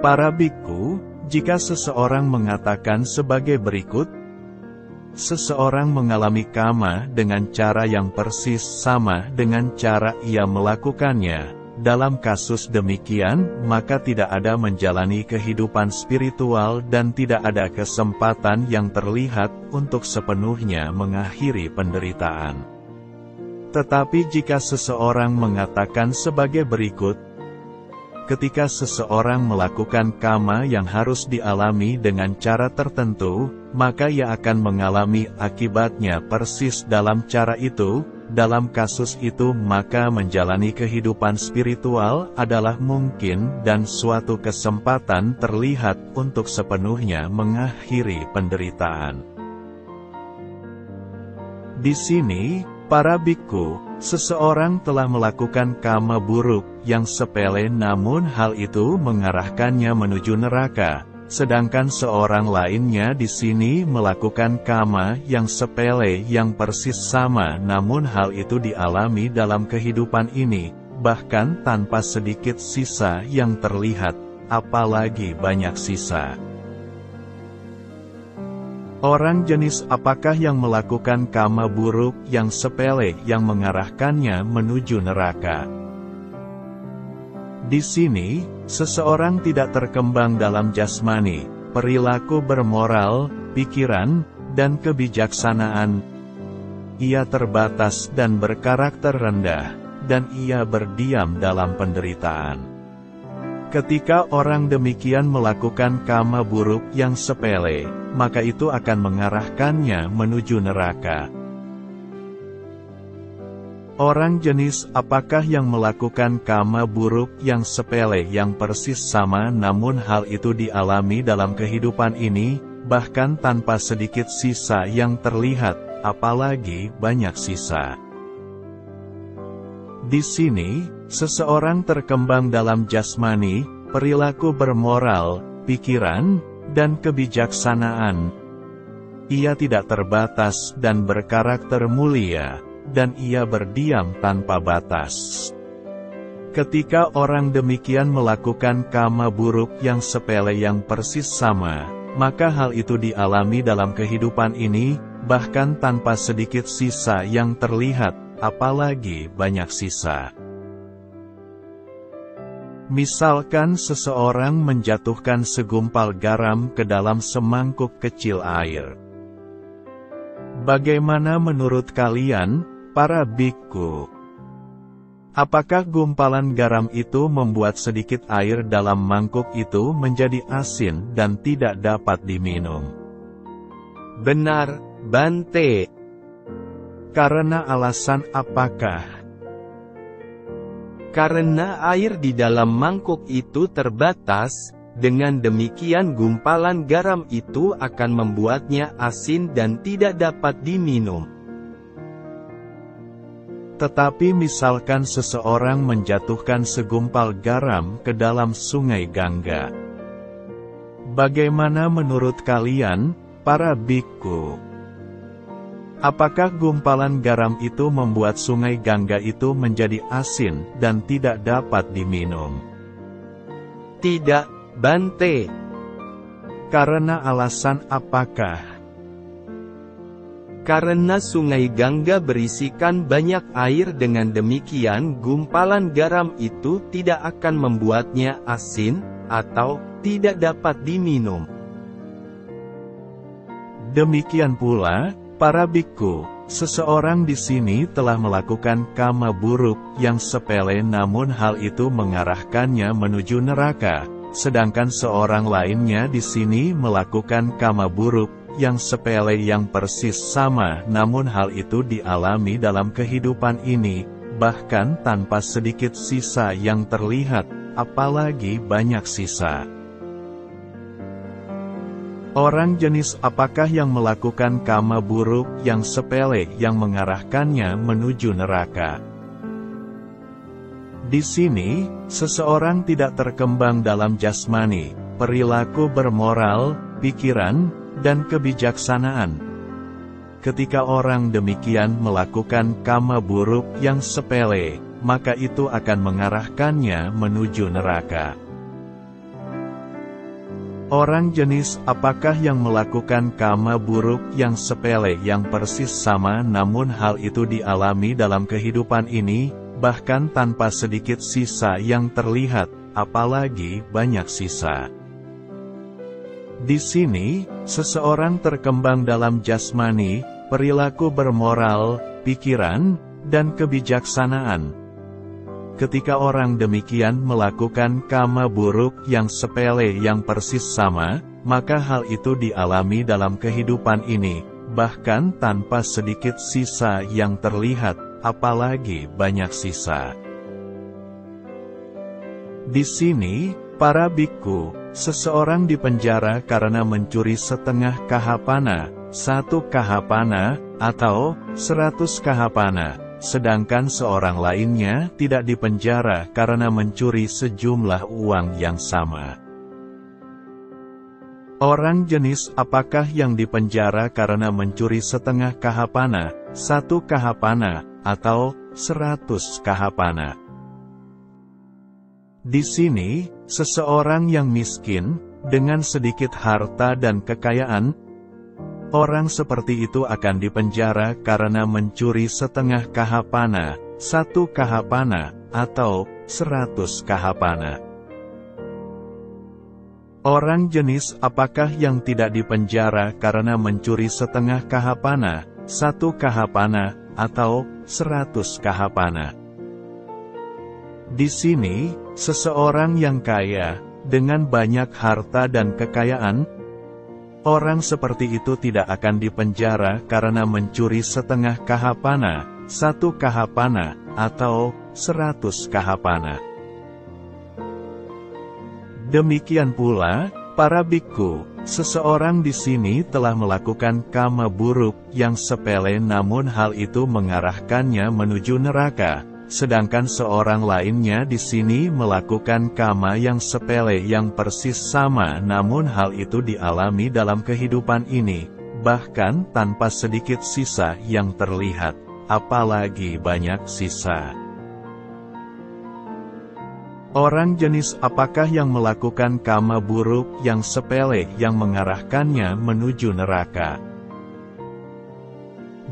Para biku, jika seseorang mengatakan sebagai berikut, seseorang mengalami kama dengan cara yang persis sama dengan cara ia melakukannya. Dalam kasus demikian, maka tidak ada menjalani kehidupan spiritual dan tidak ada kesempatan yang terlihat untuk sepenuhnya mengakhiri penderitaan. Tetapi jika seseorang mengatakan sebagai berikut, ketika seseorang melakukan kama yang harus dialami dengan cara tertentu, maka ia akan mengalami akibatnya persis dalam cara itu. Dalam kasus itu maka menjalani kehidupan spiritual adalah mungkin dan suatu kesempatan terlihat untuk sepenuhnya mengakhiri penderitaan. Di sini, para biku, seseorang telah melakukan kama buruk yang sepele namun hal itu mengarahkannya menuju neraka. Sedangkan seorang lainnya di sini melakukan kama yang sepele yang persis sama namun hal itu dialami dalam kehidupan ini, bahkan tanpa sedikit sisa yang terlihat, apalagi banyak sisa. Orang jenis apakah yang melakukan kama buruk yang sepele yang mengarahkannya menuju neraka? Di sini, seseorang tidak terkembang dalam jasmani, perilaku bermoral, pikiran, dan kebijaksanaan. Ia terbatas dan berkarakter rendah, dan ia berdiam dalam penderitaan. Ketika orang demikian melakukan kama buruk yang sepele, maka itu akan mengarahkannya menuju neraka. Orang jenis apakah yang melakukan kama buruk yang sepele yang persis sama namun hal itu dialami dalam kehidupan ini, bahkan tanpa sedikit sisa yang terlihat, apalagi banyak sisa. Di sini, seseorang terkembang dalam jasmani, perilaku bermoral, pikiran, dan kebijaksanaan. Ia tidak terbatas dan berkarakter mulia, dan ia berdiam tanpa batas. Ketika orang demikian melakukan kama buruk yang sepele yang persis sama, maka hal itu dialami dalam kehidupan ini, bahkan tanpa sedikit sisa yang terlihat, apalagi banyak sisa. Misalkan seseorang menjatuhkan segumpal garam ke dalam semangkuk kecil air. Bagaimana menurut kalian, para biku? Apakah gumpalan garam itu membuat sedikit air dalam mangkuk itu menjadi asin dan tidak dapat diminum? Benar, Bante. Karena alasan apakah? Karena air di dalam mangkuk itu terbatas, dengan demikian gumpalan garam itu akan membuatnya asin dan tidak dapat diminum. Tetapi misalkan seseorang menjatuhkan segumpal garam ke dalam sungai Gangga. Bagaimana menurut kalian, para biku? Apakah gumpalan garam itu membuat sungai Gangga itu menjadi asin dan tidak dapat diminum? Tidak, Bante. Karena alasan apakah? Karena sungai Gangga berisikan banyak air, dengan demikian gumpalan garam itu tidak akan membuatnya asin, atau tidak dapat diminum. Demikian pula, para biku, seseorang di sini telah melakukan kama buruk yang sepele namun hal itu mengarahkannya menuju neraka, sedangkan seorang lainnya di sini melakukan kama buruk yang sepele yang persis sama namun hal itu dialami dalam kehidupan ini, bahkan tanpa sedikit sisa yang terlihat, apalagi banyak sisa. Orang jenis apakah yang melakukan kama buruk yang sepele yang mengarahkannya menuju neraka? Di sini, seseorang tidak terkembang dalam jasmani, perilaku bermoral, pikiran, dan kebijaksanaan. Ketika orang demikian melakukan kama buruk yang sepele, maka itu akan mengarahkannya menuju neraka. Orang jenis apakah yang melakukan kama buruk yang sepele yang persis sama namun hal itu dialami dalam kehidupan ini, bahkan tanpa sedikit sisa yang terlihat, apalagi banyak sisa. Di sini, seseorang terkembang dalam jasmani, perilaku bermoral, pikiran, dan kebijaksanaan. Ketika orang demikian melakukan kama buruk yang sepele yang persis sama, maka hal itu dialami dalam kehidupan ini, bahkan tanpa sedikit sisa yang terlihat, apalagi banyak sisa. Di sini, para biku, seseorang dipenjara karena mencuri setengah kahapana, 1 kahapana, atau 100 kahapana. Sedangkan seorang lainnya tidak dipenjara karena mencuri sejumlah uang yang sama. Orang jenis apakah yang dipenjara karena mencuri setengah kahapana, 1 kahapana, atau 100 kahapana? Di sini, seseorang yang miskin, dengan sedikit harta dan kekayaan, orang seperti itu akan dipenjara karena mencuri setengah kahapana, 1 kahapana, atau 100 kahapana. Orang jenis apakah yang tidak dipenjara karena mencuri setengah kahapana, 1 kahapana, atau 100 kahapana? Di sini, seseorang yang kaya, dengan banyak harta dan kekayaan, orang seperti itu tidak akan dipenjara karena mencuri setengah kahapana, 1 kahapana, atau 100 kahapana. Demikian pula, para biku, seseorang di sini telah melakukan kama buruk yang sepele namun hal itu mengarahkannya menuju neraka. Sedangkan seorang lainnya di sini melakukan kama yang sepele yang persis sama namun hal itu dialami dalam kehidupan ini, bahkan tanpa sedikit sisa yang terlihat, apalagi banyak sisa. Orang jenis apakah yang melakukan kama buruk yang sepele yang mengarahkannya menuju neraka?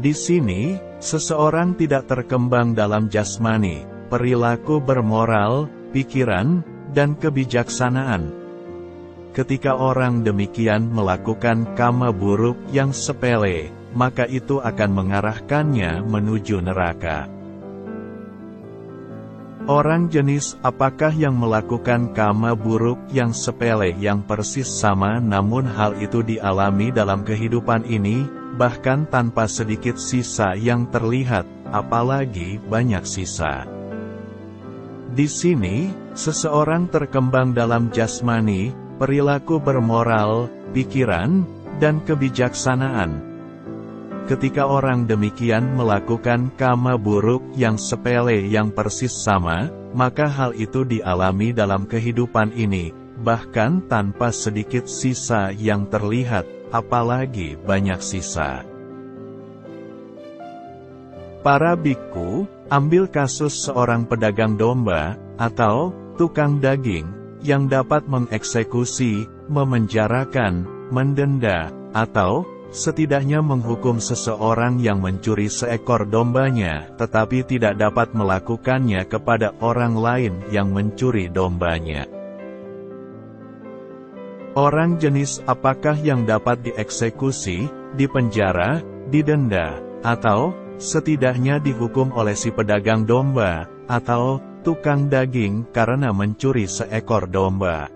Di sini, seseorang tidak terkembang dalam jasmani, perilaku bermoral, pikiran, dan kebijaksanaan. Ketika orang demikian melakukan kama buruk yang sepele, maka itu akan mengarahkannya menuju neraka. Orang jenis apakah yang melakukan kama buruk yang sepele yang persis sama namun hal itu dialami dalam kehidupan ini, bahkan tanpa sedikit sisa yang terlihat, apalagi banyak sisa. Di sini, seseorang terkembang dalam jasmani, perilaku bermoral, pikiran, dan kebijaksanaan. Ketika orang demikian melakukan kama buruk yang sepele yang persis sama, maka hal itu dialami dalam kehidupan ini, bahkan tanpa sedikit sisa yang terlihat, apalagi banyak sisa. Para biku, ambil kasus seorang pedagang domba, atau tukang daging, yang dapat mengeksekusi, memenjarakan, mendenda, atau setidaknya menghukum seseorang yang mencuri seekor dombanya, tetapi tidak dapat melakukannya kepada orang lain yang mencuri dombanya. Orang jenis apakah yang dapat dieksekusi, dipenjara, didenda, atau setidaknya dihukum oleh si pedagang domba, atau tukang daging karena mencuri seekor domba?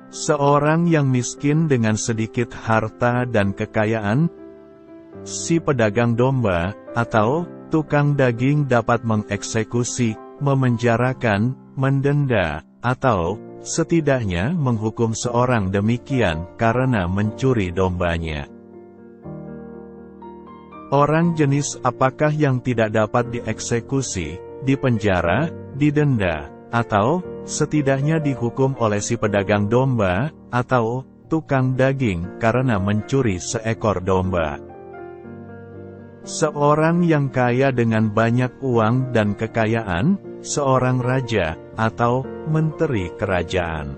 Seorang yang miskin dengan sedikit harta dan kekayaan, si pedagang domba, atau tukang daging dapat mengeksekusi, memenjarakan, mendenda, atau setidaknya menghukum seorang demikian karena mencuri dombanya. Orang jenis apakah yang tidak dapat dieksekusi, dipenjara, didenda, atau setidaknya dihukum oleh si pedagang domba, atau tukang daging karena mencuri seekor domba? Seorang yang kaya dengan banyak uang dan kekayaan, seorang raja, atau menteri kerajaan.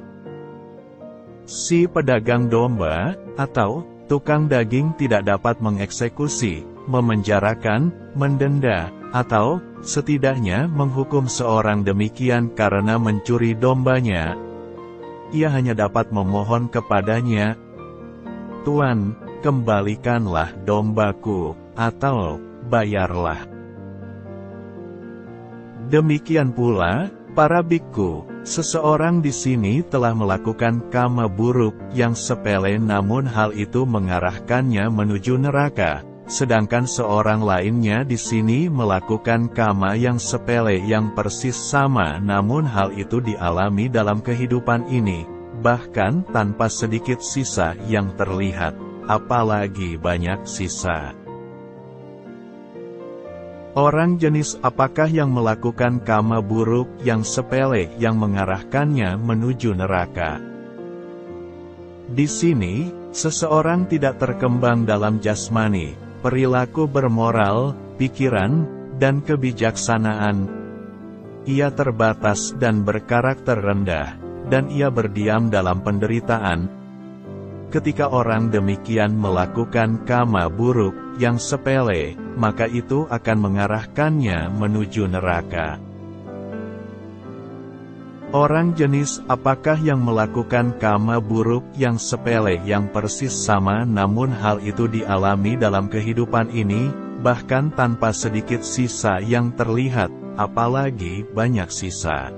Si pedagang domba, atau tukang daging tidak dapat mengeksekusi, memenjarakan, mendenda, atau setidaknya menghukum seorang demikian karena mencuri dombanya. Ia hanya dapat memohon kepadanya, "Tuan, kembalikanlah dombaku," atau "bayarlah." Demikian pula, para biku, seseorang di sini telah melakukan kama buruk yang sepele namun hal itu mengarahkannya menuju neraka, sedangkan seorang lainnya di sini melakukan kama yang sepele yang persis sama namun hal itu dialami dalam kehidupan ini, bahkan tanpa sedikit sisa yang terlihat, apalagi banyak sisa. Orang jenis apakah yang melakukan kama buruk yang sepele yang mengarahkannya menuju neraka? Di sini, seseorang tidak terkembang dalam jasmani, perilaku bermoral, pikiran, dan kebijaksanaan. Ia terbatas dan berkarakter rendah, dan ia berdiam dalam penderitaan. Ketika orang demikian melakukan kama buruk yang sepele, maka itu akan mengarahkannya menuju neraka. Orang jenis apakah yang melakukan kama buruk yang sepele yang persis sama namun hal itu dialami dalam kehidupan ini, bahkan tanpa sedikit sisa yang terlihat, apalagi banyak sisa.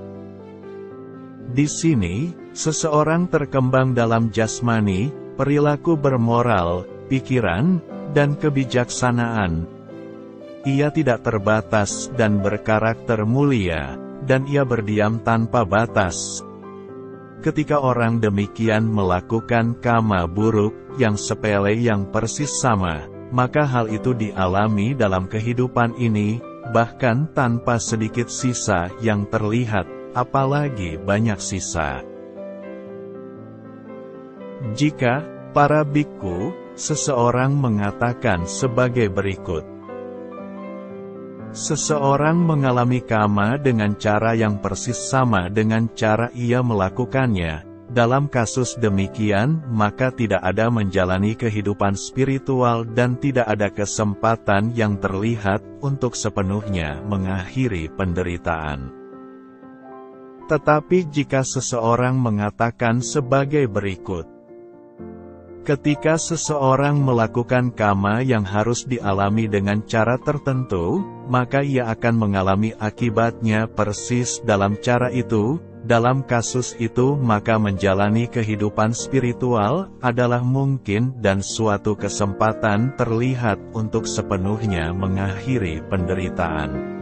Di sini, seseorang terkembang dalam jasmani, perilaku bermoral, pikiran, dan kebijaksanaan. Ia tidak terbatas dan berkarakter mulia, dan ia berdiam tanpa batas. Ketika orang demikian melakukan kama buruk yang sepele yang persis sama, maka hal itu dialami dalam kehidupan ini, bahkan tanpa sedikit sisa yang terlihat, apalagi banyak sisa. Jika, para biku, seseorang mengatakan sebagai berikut. Seseorang mengalami kama dengan cara yang persis sama dengan cara ia melakukannya. Dalam kasus demikian, maka tidak ada menjalani kehidupan spiritual dan tidak ada kesempatan yang terlihat untuk sepenuhnya mengakhiri penderitaan. Tetapi jika seseorang mengatakan sebagai berikut. Ketika seseorang melakukan kama yang harus dialami dengan cara tertentu, maka ia akan mengalami akibatnya persis dalam cara itu. Dalam kasus itu maka menjalani kehidupan spiritual adalah mungkin dan suatu kesempatan terlihat untuk sepenuhnya mengakhiri penderitaan.